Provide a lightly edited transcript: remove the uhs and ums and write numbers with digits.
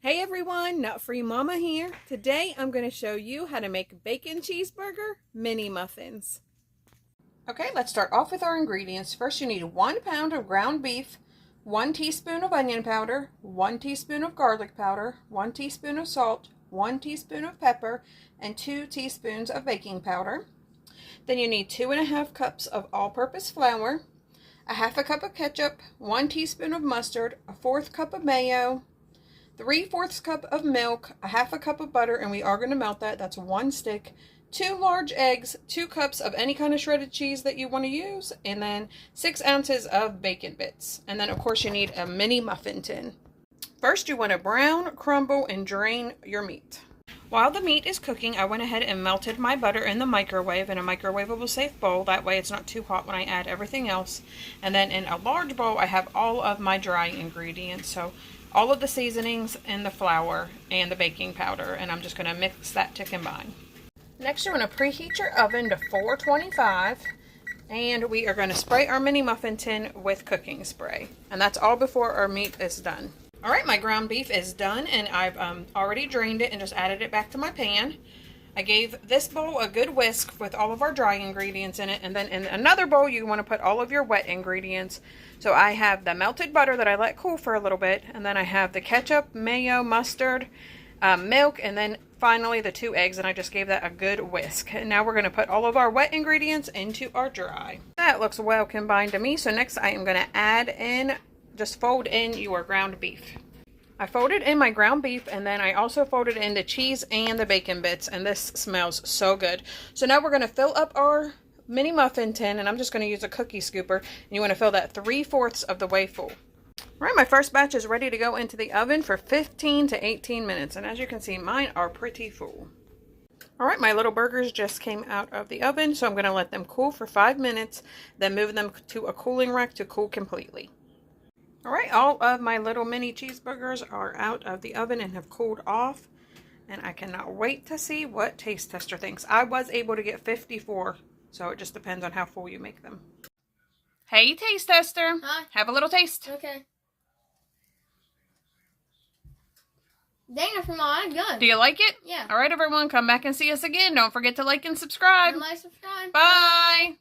Hey everyone, Nut Free Mama here. Today I'm going to show you how to make bacon cheeseburger mini muffins. Okay, let's start off with our ingredients. First you need 1 pound of ground beef, 1 teaspoon of onion powder, 1 teaspoon of garlic powder, 1 teaspoon of salt, 1 teaspoon of pepper, and 2 teaspoons of baking powder. Then you need 2½ cups of all-purpose flour, a half a cup of ketchup, 1 teaspoon of mustard, a 1/4 cup of mayo, 3/4 cup of milk, a half a cup of butter, and we are going to melt that. That's 1 stick, 2 large eggs, 2 cups of any kind of shredded cheese that you want to use, and then 6 ounces of bacon bits. And then of course you need a mini muffin tin. First you want to brown, crumble, and drain your meat. While the meat is cooking, I went ahead and melted my butter in the microwave in a microwavable safe bowl. That way it's not too hot when I add everything else. And then in a large bowl I have all of my dry ingredients. So all of the seasonings and the flour and the baking powder, and I'm just going to mix that to combine. Next you're going to preheat your oven to 425, and we are going to spray our mini muffin tin with cooking spray, and that's all before our meat is done. Alright, my ground beef is done, and I've already drained it and just added it back to my pan. I gave this bowl a good whisk with all of our dry ingredients in it, and then in another bowl you want to put all of your wet ingredients. So I have the melted butter that I let cool for a little bit, and then I have the ketchup, mayo, mustard, milk, and then finally the 2 eggs, and I just gave that a good whisk. And now we're going to put all of our wet ingredients into our dry. That looks well combined to me, so next I am going to add in, just fold in your ground beef. I folded in my ground beef, and then I also folded in the cheese and the bacon bits, and this smells so good. So now we're going to fill up our mini muffin tin, and I'm just going to use a cookie scooper, and you want to fill that 3/4 of the way full. Alright, my first batch is ready to go into the oven for 15 to 18 minutes, and as you can see, mine are pretty full. Alright, my little burgers just came out of the oven, so I'm going to let them cool for 5 minutes, then move them to a cooling rack to cool completely. Alright, all of my little mini cheeseburgers are out of the oven and have cooled off, and I cannot wait to see what Taste Tester thinks. I was able to get 54, so it just depends on how full you make them. Hey, Taste Tester. Hi. Have a little taste. Okay. Dang, that's not good. Do you like it? Yeah. Alright, everyone, come back and see us again. Don't forget to like and subscribe. And like, subscribe. Bye.